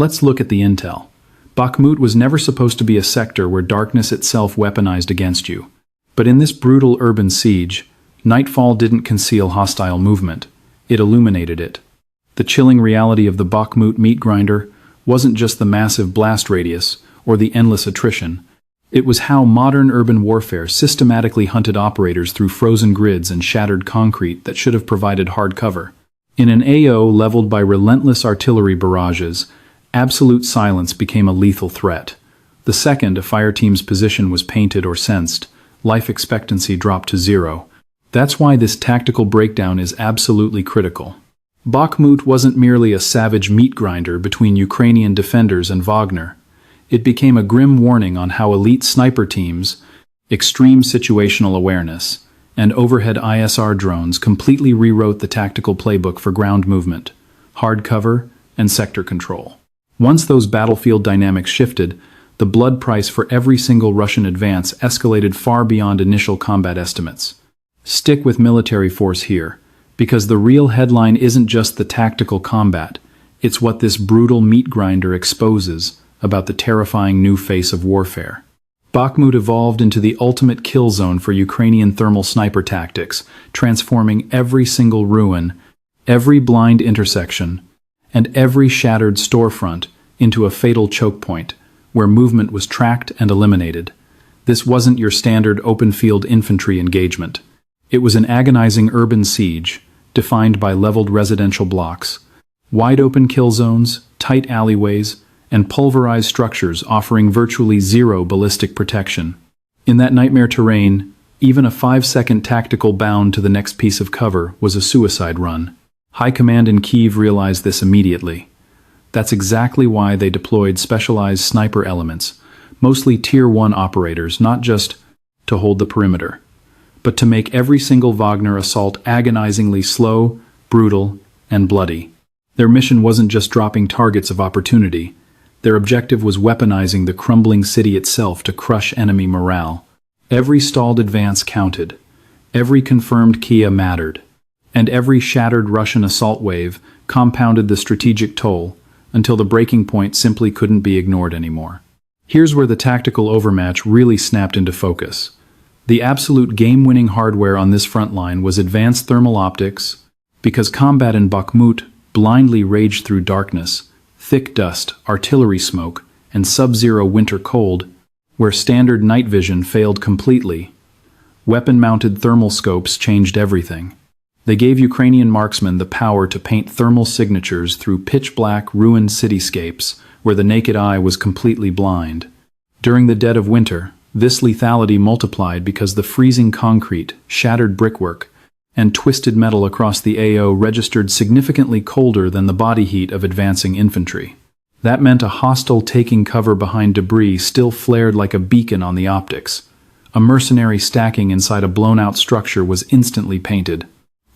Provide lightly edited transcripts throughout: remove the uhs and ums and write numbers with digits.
Let's look at the intel. Bakhmut was never supposed to be a sector where darkness itself weaponized against you. But in this brutal urban siege, nightfall didn't conceal hostile movement. It illuminated it. The chilling reality of the Bakhmut meat grinder wasn't just the massive blast radius or the endless attrition. It was how modern urban warfare systematically hunted operators through frozen grids and shattered concrete that should have provided hard cover. In an AO leveled by relentless artillery barrages, absolute silence became a lethal threat. The second a fire team's position was painted or sensed, life expectancy dropped to zero. That's why this tactical breakdown is absolutely critical. Bakhmut wasn't merely a savage meat grinder between Ukrainian defenders and Wagner. It became a grim warning on how elite sniper teams, extreme situational awareness, and overhead ISR drones completely rewrote the tactical playbook for ground movement, hard cover, and sector control. Once those battlefield dynamics shifted, the blood price for every single Russian advance escalated far beyond initial combat estimates. Stick with military force here, because the real headline isn't just the tactical combat, it's what this brutal meat grinder exposes about the terrifying new face of warfare. Bakhmut evolved into the ultimate kill zone for Ukrainian thermal sniper tactics, transforming every single ruin, every blind intersection, and every shattered storefront into a fatal choke point, where movement was tracked and eliminated. This wasn't your standard open-field infantry engagement. It was an agonizing urban siege, defined by leveled residential blocks, wide-open kill zones, tight alleyways, and pulverized structures offering virtually zero ballistic protection. In that nightmare terrain, even a 5-second tactical bound to the next piece of cover was a suicide run. High command in Kyiv realized this immediately. That's exactly why they deployed specialized sniper elements, mostly Tier 1 operators, not just to hold the perimeter, but to make every single Wagner assault agonizingly slow, brutal, and bloody. Their mission wasn't just dropping targets of opportunity. Their objective was weaponizing the crumbling city itself to crush enemy morale. Every stalled advance counted. Every confirmed Kia mattered. And every shattered Russian assault wave compounded the strategic toll until the breaking point simply couldn't be ignored anymore. Here's where the tactical overmatch really snapped into focus. The absolute game-winning hardware on this front line was advanced thermal optics, because combat in Bakhmut blindly raged through darkness, thick dust, artillery smoke, and sub-zero winter cold, where standard night vision failed completely. Weapon-mounted thermal scopes changed everything. They gave Ukrainian marksmen the power to paint thermal signatures through pitch-black, ruined cityscapes where the naked eye was completely blind. During the dead of winter, this lethality multiplied because the freezing concrete, shattered brickwork, and twisted metal across the AO registered significantly colder than the body heat of advancing infantry. That meant a hostile taking cover behind debris still flared like a beacon on the optics. A mercenary stacking inside a blown-out structure was instantly painted.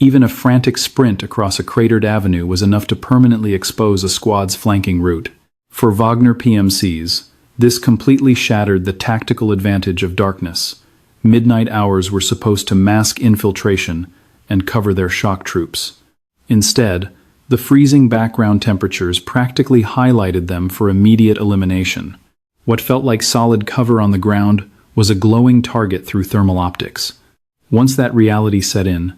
Even a frantic sprint across a cratered avenue was enough to permanently expose a squad's flanking route. For Wagner PMCs, this completely shattered the tactical advantage of darkness. Midnight hours were supposed to mask infiltration and cover their shock troops. Instead, the freezing background temperatures practically highlighted them for immediate elimination. What felt like solid cover on the ground was a glowing target through thermal optics. Once that reality set in,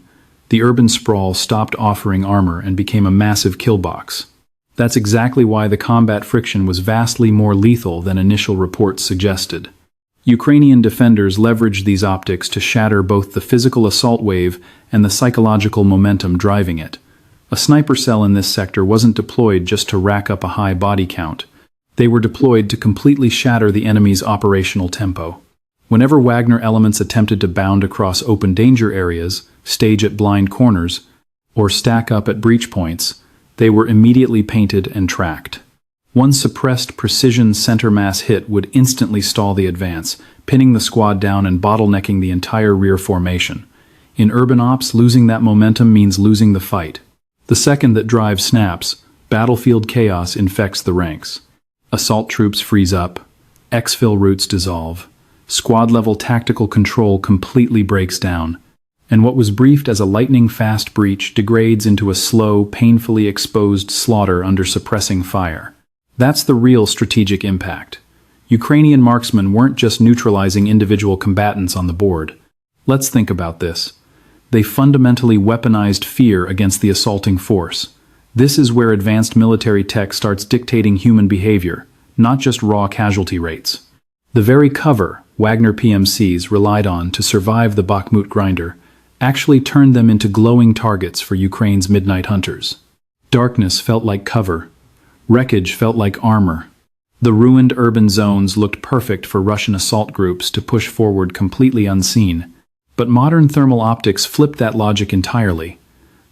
the urban sprawl stopped offering armor and became a massive kill box. That's exactly why the combat friction was vastly more lethal than initial reports suggested. Ukrainian defenders leveraged these optics to shatter both the physical assault wave and the psychological momentum driving it. A sniper cell in this sector wasn't deployed just to rack up a high body count. They were deployed to completely shatter the enemy's operational tempo. Whenever Wagner elements attempted to bound across open danger areas, stage at blind corners, or stack up at breach points, they were immediately painted and tracked. One suppressed precision center mass hit would instantly stall the advance, pinning the squad down and bottlenecking the entire rear formation. In urban ops, losing that momentum means losing the fight. The second that drive snaps, battlefield chaos infects the ranks. Assault troops freeze up, exfil routes dissolve, squad-level tactical control completely breaks down, and what was briefed as a lightning-fast breach degrades into a slow, painfully exposed slaughter under suppressing fire. That's the real strategic impact. Ukrainian marksmen weren't just neutralizing individual combatants on the board. Let's think about this. They fundamentally weaponized fear against the assaulting force. This is where advanced military tech starts dictating human behavior, not just raw casualty rates. The very cover Wagner PMCs relied on to survive the Bakhmut grinder actually turned them into glowing targets for Ukraine's midnight hunters. Darkness felt like cover. Wreckage felt like armor. The ruined urban zones looked perfect for Russian assault groups to push forward completely unseen. But modern thermal optics flipped that logic entirely.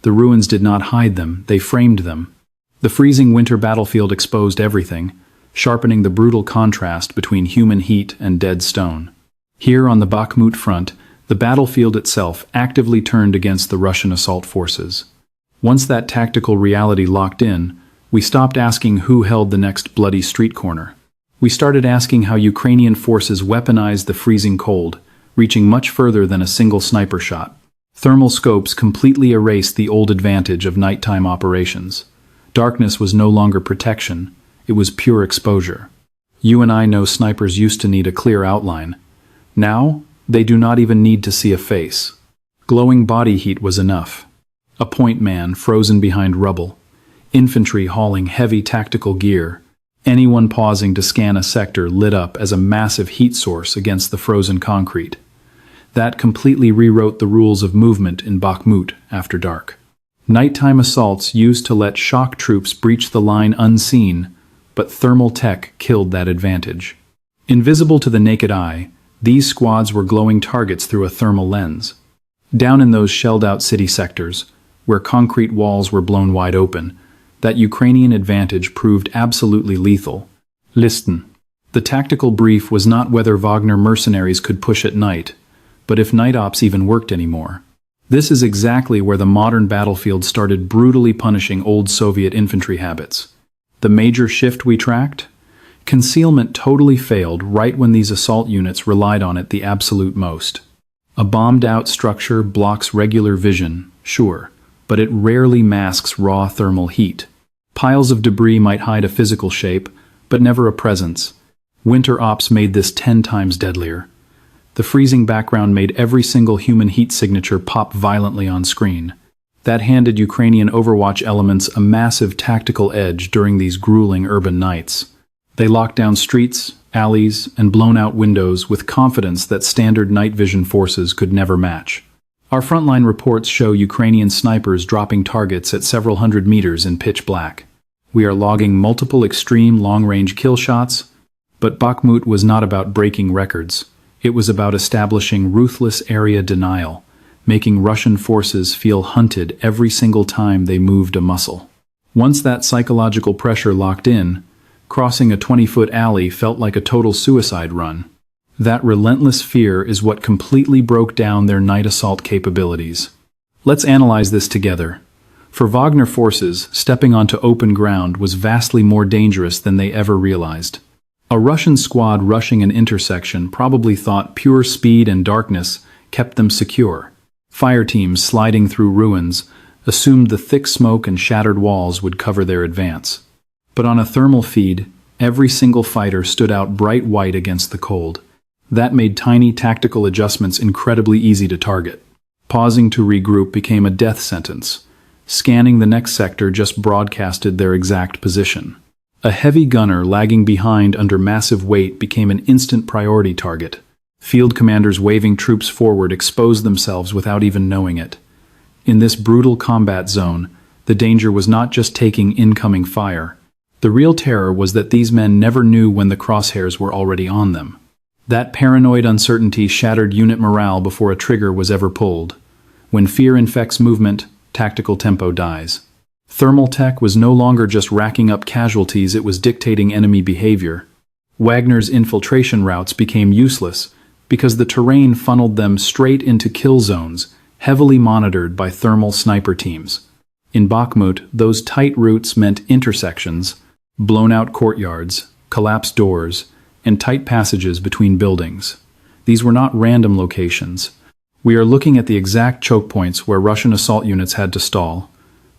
The ruins did not hide them, they framed them. The freezing winter battlefield exposed everything, sharpening the brutal contrast between human heat and dead stone. Here on the Bakhmut front, the battlefield itself actively turned against the Russian assault forces. Once that tactical reality locked in, we stopped asking who held the next bloody street corner. We started asking how Ukrainian forces weaponized the freezing cold, reaching much further than a single sniper shot. Thermal scopes completely erased the old advantage of nighttime operations. Darkness was no longer protection, it was pure exposure. You and I know snipers used to need a clear outline. Now, they do not even need to see a face. Glowing body heat was enough. A point man frozen behind rubble. Infantry hauling heavy tactical gear. Anyone pausing to scan a sector lit up as a massive heat source against the frozen concrete. That completely rewrote the rules of movement in Bakhmut after dark. Nighttime assaults used to let shock troops breach the line unseen, but thermal tech killed that advantage. Invisible to the naked eye, these squads were glowing targets through a thermal lens. Down in those shelled-out city sectors, where concrete walls were blown wide open, that Ukrainian advantage proved absolutely lethal. Listen. The tactical brief was not whether Wagner mercenaries could push at night, but if night ops even worked anymore. This is exactly where the modern battlefield started brutally punishing old Soviet infantry habits. The major shift we tracked? Concealment totally failed right when these assault units relied on it the absolute most. A bombed-out structure blocks regular vision, sure, but it rarely masks raw thermal heat. Piles of debris might hide a physical shape, but never a presence. Winter ops made this 10 times deadlier. The freezing background made every single human heat signature pop violently on screen. That handed Ukrainian Overwatch elements a massive tactical edge during these grueling urban nights. They locked down streets, alleys, and blown-out windows with confidence that standard night vision forces could never match. Our frontline reports show Ukrainian snipers dropping targets at several hundred meters in pitch black. We are logging multiple extreme long-range kill shots, but Bakhmut was not about breaking records. It was about establishing ruthless area denial, making Russian forces feel hunted every single time they moved a muscle. Once that psychological pressure locked in, crossing a 20-foot alley felt like a total suicide run. That relentless fear is what completely broke down their night assault capabilities. Let's analyze this together. For Wagner forces, stepping onto open ground was vastly more dangerous than they ever realized. A Russian squad rushing an intersection probably thought pure speed and darkness kept them secure. Fire teams sliding through ruins assumed the thick smoke and shattered walls would cover their advance. But on a thermal feed, every single fighter stood out bright white against the cold. That made tiny tactical adjustments incredibly easy to target. Pausing to regroup became a death sentence. Scanning the next sector just broadcasted their exact position. A heavy gunner lagging behind under massive weight became an instant priority target. Field commanders waving troops forward exposed themselves without even knowing it. In this brutal combat zone, the danger was not just taking incoming fire. The real terror was that these men never knew when the crosshairs were already on them. That paranoid uncertainty shattered unit morale before a trigger was ever pulled. When fear infects movement, tactical tempo dies. Thermal tech was no longer just racking up casualties, it was dictating enemy behavior. Wagner's infiltration routes became useless because the terrain funneled them straight into kill zones, heavily monitored by thermal sniper teams. In Bakhmut, those tight routes meant intersections, blown-out courtyards, collapsed doors, and tight passages between buildings. These were not random locations. We are looking at the exact choke points where Russian assault units had to stall.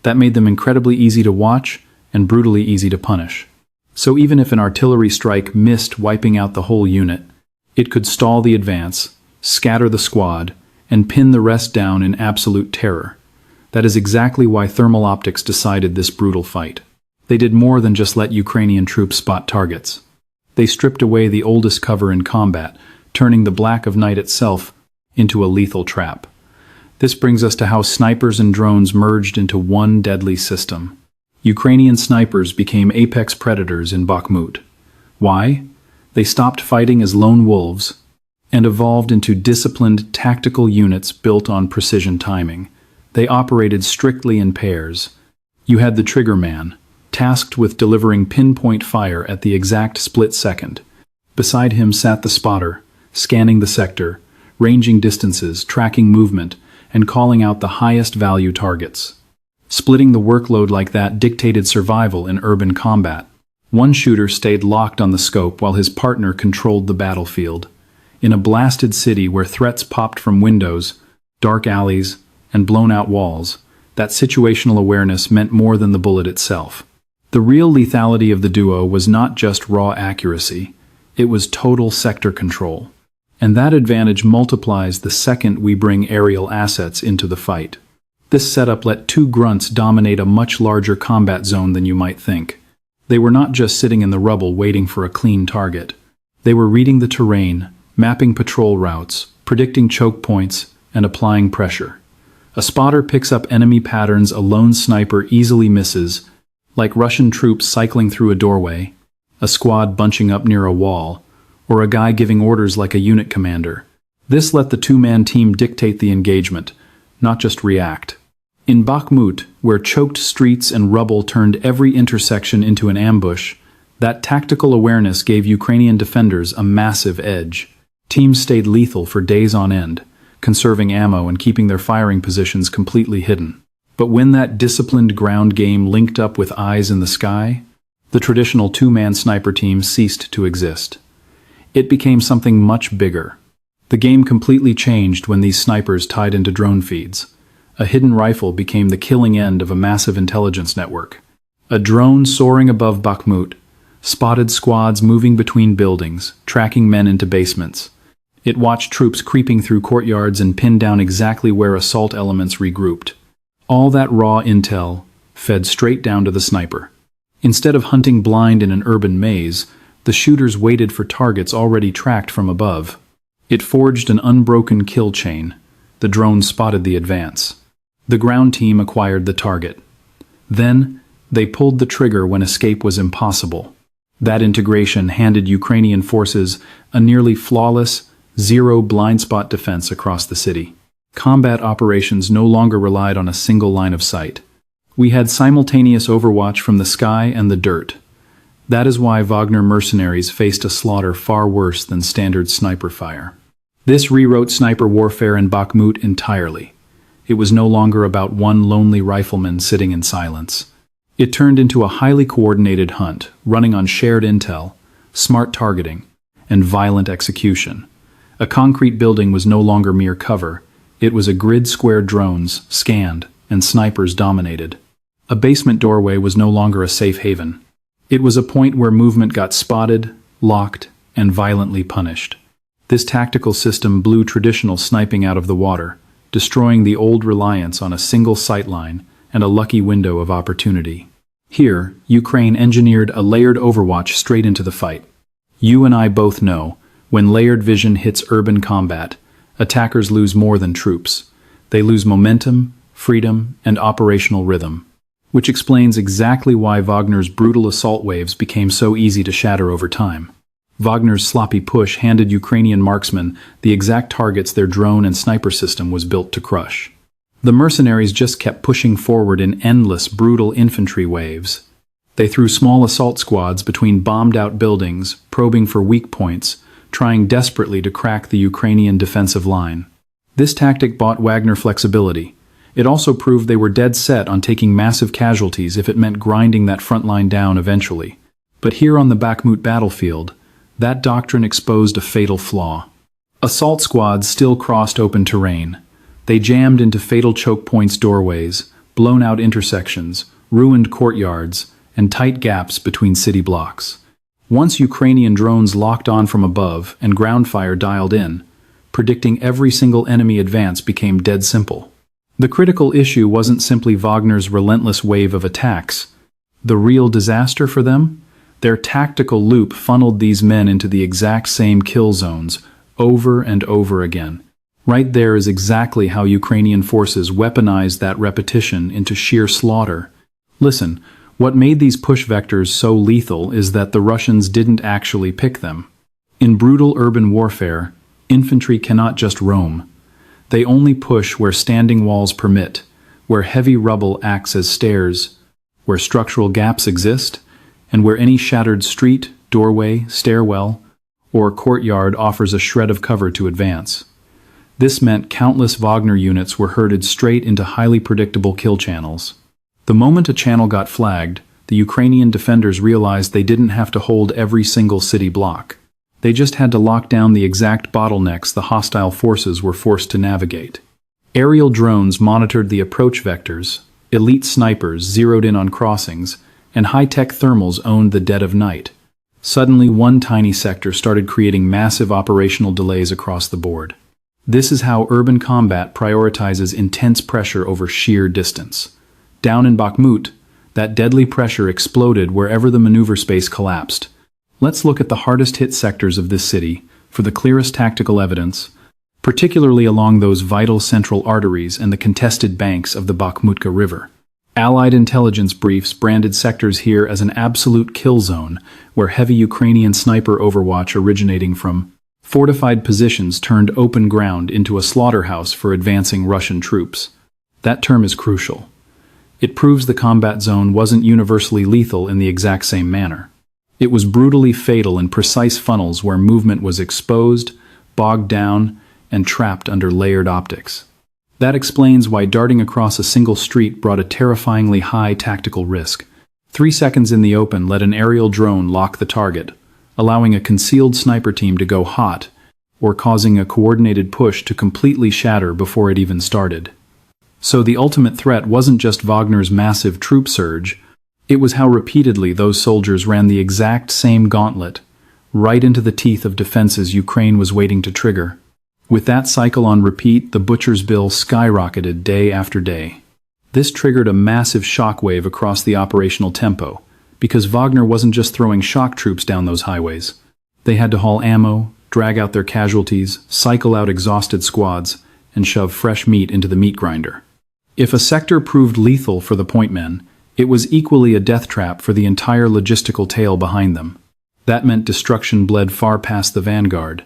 That made them incredibly easy to watch and brutally easy to punish. So even if an artillery strike missed wiping out the whole unit, it could stall the advance, scatter the squad, and pin the rest down in absolute terror. That is exactly why thermal optics decided this brutal fight. They did more than just let Ukrainian troops spot targets. They stripped away the oldest cover in combat, turning the black of night itself into a lethal trap. This brings us to how snipers and drones merged into one deadly system. Ukrainian snipers became apex predators in Bakhmut. Why? They stopped fighting as lone wolves and evolved into disciplined tactical units built on precision timing. They operated strictly in pairs. You had the trigger man, tasked with delivering pinpoint fire at the exact split second. Beside him sat the spotter, scanning the sector, ranging distances, tracking movement, and calling out the highest value targets. Splitting the workload like that dictated survival in urban combat. One shooter stayed locked on the scope while his partner controlled the battlefield. In a blasted city where threats popped from windows, dark alleys, and blown-out walls, that situational awareness meant more than the bullet itself. The real lethality of the duo was not just raw accuracy, it was total sector control. And that advantage multiplies the second we bring aerial assets into the fight. This setup let two grunts dominate a much larger combat zone than you might think. They were not just sitting in the rubble waiting for a clean target. They were reading the terrain, mapping patrol routes, predicting choke points, and applying pressure. A spotter picks up enemy patterns a lone sniper easily misses, like Russian troops cycling through a doorway, a squad bunching up near a wall, or a guy giving orders like a unit commander. This let the two-man team dictate the engagement, not just react. In Bakhmut, where choked streets and rubble turned every intersection into an ambush, that tactical awareness gave Ukrainian defenders a massive edge. Teams stayed lethal for days on end, conserving ammo and keeping their firing positions completely hidden. But when that disciplined ground game linked up with eyes in the sky, the traditional two-man sniper team ceased to exist. It became something much bigger. The game completely changed when these snipers tied into drone feeds. A hidden rifle became the killing end of a massive intelligence network. A drone soaring above Bakhmut spotted squads moving between buildings, tracking men into basements. It watched troops creeping through courtyards and pinned down exactly where assault elements regrouped. All that raw intel fed straight down to the sniper. Instead of hunting blind in an urban maze, the shooters waited for targets already tracked from above. It forged an unbroken kill chain. The drone spotted the advance. The ground team acquired the target. Then, they pulled the trigger when escape was impossible. That integration handed Ukrainian forces a nearly flawless, zero blind spot defense across the city. Combat operations no longer relied on a single line of sight. We had simultaneous overwatch from the sky and the dirt. That is why Wagner mercenaries faced a slaughter far worse than standard sniper fire. This rewrote sniper warfare in Bakhmut entirely. It was no longer about one lonely rifleman sitting in silence. It turned into a highly coordinated hunt, running on shared intel, smart targeting, and violent execution. A concrete building was no longer mere cover. It was a grid-square drones, scanned, and snipers dominated. A basement doorway was no longer a safe haven. It was a point where movement got spotted, locked, and violently punished. This tactical system blew traditional sniping out of the water, destroying the old reliance on a single sightline and a lucky window of opportunity. Here, Ukraine engineered a layered overwatch straight into the fight. You and I both know, when layered vision hits urban combat, attackers lose more than troops. They lose momentum, freedom, and operational rhythm. Which explains exactly why Wagner's brutal assault waves became so easy to shatter over time. Wagner's sloppy push handed Ukrainian marksmen the exact targets their drone and sniper system was built to crush. The mercenaries just kept pushing forward in endless, brutal infantry waves. They threw small assault squads between bombed-out buildings, probing for weak points, trying desperately to crack the Ukrainian defensive line. This tactic bought Wagner flexibility. It also proved they were dead set on taking massive casualties if it meant grinding that front line down eventually. But here on the Bakhmut battlefield, that doctrine exposed a fatal flaw. Assault squads still crossed open terrain. They jammed into fatal choke points doorways, blown out intersections, ruined courtyards, and tight gaps between city blocks. Once Ukrainian drones locked on from above and ground fire dialed in, predicting every single enemy advance became dead simple. The critical issue wasn't simply Wagner's relentless wave of attacks. The real disaster for them? Their tactical loop funneled these men into the exact same kill zones over and over again. Right there is exactly how Ukrainian forces weaponized that repetition into sheer slaughter. Listen, what made these push vectors so lethal is that the Russians didn't actually pick them. In brutal urban warfare, infantry cannot just roam. They only push where standing walls permit, where heavy rubble acts as stairs, where structural gaps exist, and where any shattered street, doorway, stairwell, or courtyard offers a shred of cover to advance. This meant countless Wagner units were herded straight into highly predictable kill channels. The moment a channel got flagged, the Ukrainian defenders realized they didn't have to hold every single city block. They just had to lock down the exact bottlenecks the hostile forces were forced to navigate. Aerial drones monitored the approach vectors, elite snipers zeroed in on crossings, and high-tech thermals owned the dead of night. Suddenly, one tiny sector started creating massive operational delays across the board. This is how urban combat prioritizes intense pressure over sheer distance. Down in Bakhmut, that deadly pressure exploded wherever the maneuver space collapsed. Let's look at the hardest-hit sectors of this city for the clearest tactical evidence, particularly along those vital central arteries and the contested banks of the Bakhmutka River. Allied intelligence briefs branded sectors here as an absolute kill zone, where heavy Ukrainian sniper overwatch originating from fortified positions turned open ground into a slaughterhouse for advancing Russian troops. That term is crucial. It proves the combat zone wasn't universally lethal in the exact same manner. It was brutally fatal in precise funnels where movement was exposed, bogged down, and trapped under layered optics. That explains why darting across a single street brought a terrifyingly high tactical risk. 3 seconds in the open let an aerial drone lock the target, allowing a concealed sniper team to go hot, or causing a coordinated push to completely shatter before it even started. So the ultimate threat wasn't just Wagner's massive troop surge, it was how repeatedly those soldiers ran the exact same gauntlet, right into the teeth of defenses Ukraine was waiting to trigger. With that cycle on repeat, the butcher's bill skyrocketed day after day. This triggered a massive shockwave across the operational tempo, because Wagner wasn't just throwing shock troops down those highways. They had to haul ammo, drag out their casualties, cycle out exhausted squads, and shove fresh meat into the meat grinder. If a sector proved lethal for the point men, it was equally a death trap for the entire logistical tail behind them. That meant destruction bled far past the vanguard.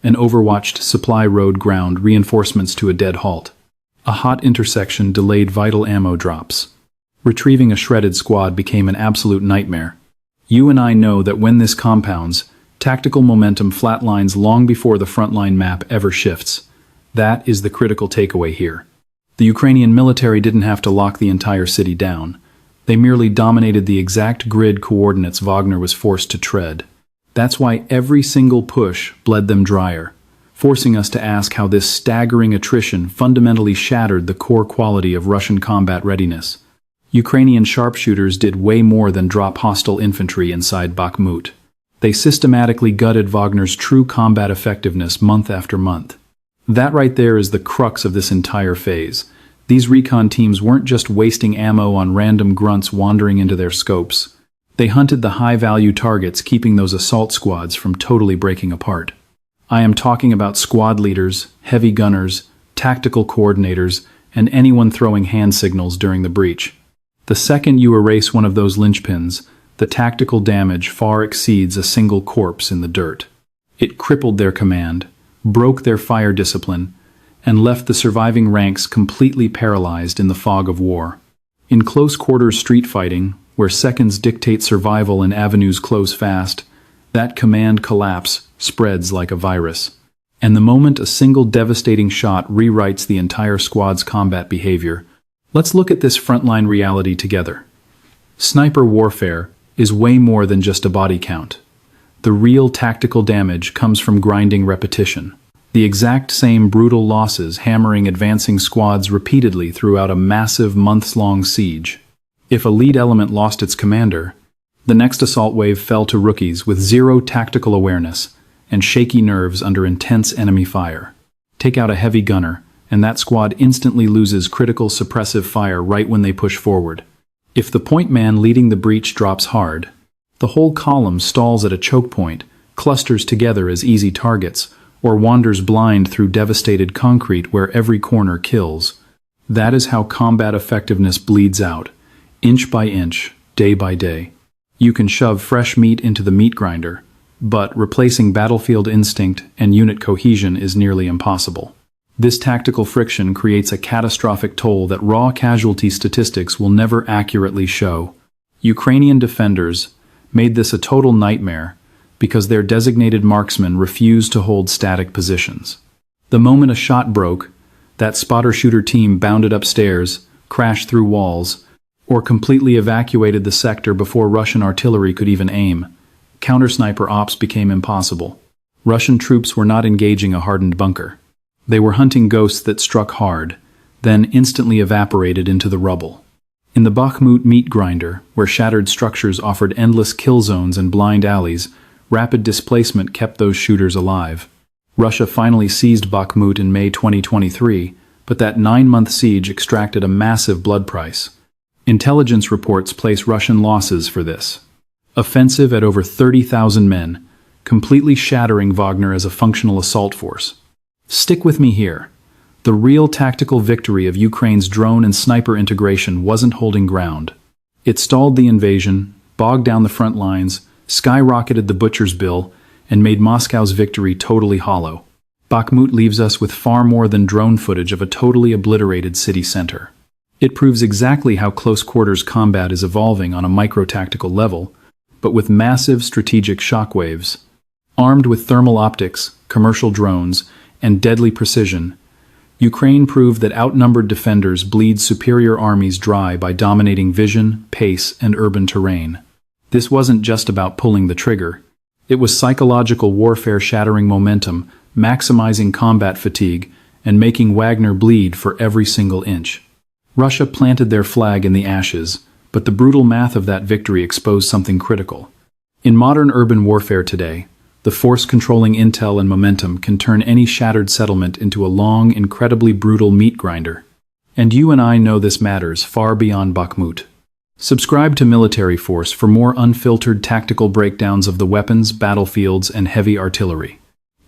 An overwatched supply road ground reinforcements to a dead halt. A hot intersection delayed vital ammo drops. Retrieving a shredded squad became an absolute nightmare. You and I know that when this compounds, tactical momentum flatlines long before the frontline map ever shifts. That is the critical takeaway here. The Ukrainian military didn't have to lock the entire city down. They merely dominated the exact grid coordinates Wagner was forced to tread. That's why every single push bled them drier, forcing us to ask how this staggering attrition fundamentally shattered the core quality of Russian combat readiness. Ukrainian sharpshooters did way more than drop hostile infantry inside Bakhmut. They systematically gutted Wagner's true combat effectiveness month after month. That right there is the crux of this entire phase. These recon teams weren't just wasting ammo on random grunts wandering into their scopes. They hunted the high-value targets, keeping those assault squads from totally breaking apart. I am talking about squad leaders, heavy gunners, tactical coordinators, and anyone throwing hand signals during the breach. The second you erase one of those linchpins, the tactical damage far exceeds a single corpse in the dirt. It crippled their command, broke their fire discipline, and left the surviving ranks completely paralyzed in the fog of war. In close-quarters street fighting, where seconds dictate survival and avenues close fast, that command collapse spreads like a virus. And the moment a single devastating shot rewrites the entire squad's combat behavior, let's look at this frontline reality together. Sniper warfare is way more than just a body count. The real tactical damage comes from grinding repetition. The exact same brutal losses hammering advancing squads repeatedly throughout a massive months-long siege. If a lead element lost its commander, The next assault wave fell to rookies with zero tactical awareness and shaky nerves under intense enemy fire. Take out a heavy gunner, and that squad instantly loses critical suppressive fire right when they push forward. If the point man leading the breach drops hard, the whole column stalls at a choke point, clusters together as easy targets, or wanders blind through devastated concrete where every corner kills. That is how combat effectiveness bleeds out, inch by inch, day by day. You can shove fresh meat into the meat grinder, but replacing battlefield instinct and unit cohesion is nearly impossible. This tactical friction creates a catastrophic toll that raw casualty statistics will never accurately show. Ukrainian defenders made this a total nightmare because their designated marksmen refused to hold static positions. The moment a shot broke, that spotter-shooter team bounded upstairs, crashed through walls, or completely evacuated the sector before Russian artillery could even aim. Counter-sniper ops became impossible. Russian troops were not engaging a hardened bunker. They were hunting ghosts that struck hard, then instantly evaporated into the rubble. In the Bakhmut meat grinder, where shattered structures offered endless kill zones and blind alleys, rapid displacement kept those shooters alive. Russia finally seized Bakhmut in May 2023, but that 9-month siege extracted a massive blood price. Intelligence reports place Russian losses for this. Offensive at over 30,000 men, completely shattering Wagner as a functional assault force. Stick with me here. The real tactical victory of Ukraine's drone and sniper integration wasn't holding ground. It stalled the invasion, bogged down the front lines, skyrocketed the butcher's bill, and made Moscow's victory totally hollow. Bakhmut leaves us with far more than drone footage of a totally obliterated city center. It proves exactly how close-quarters combat is evolving on a micro-tactical level, but with massive strategic shockwaves. Armed with thermal optics, commercial drones, and deadly precision, Ukraine proved that outnumbered defenders bleed superior armies dry by dominating vision, pace, and urban terrain. This wasn't just about pulling the trigger. It was psychological warfare shattering momentum, maximizing combat fatigue, and making Wagner bleed for every single inch. Russia planted their flag in the ashes, but the brutal math of that victory exposed something critical. In modern urban warfare today, the force controlling intel and momentum can turn any shattered settlement into a long, incredibly brutal meat grinder. And you and I know this matters far beyond Bakhmut. Subscribe to Military Force for more unfiltered tactical breakdowns of the weapons, battlefields, and heavy artillery.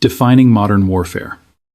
Defining modern warfare.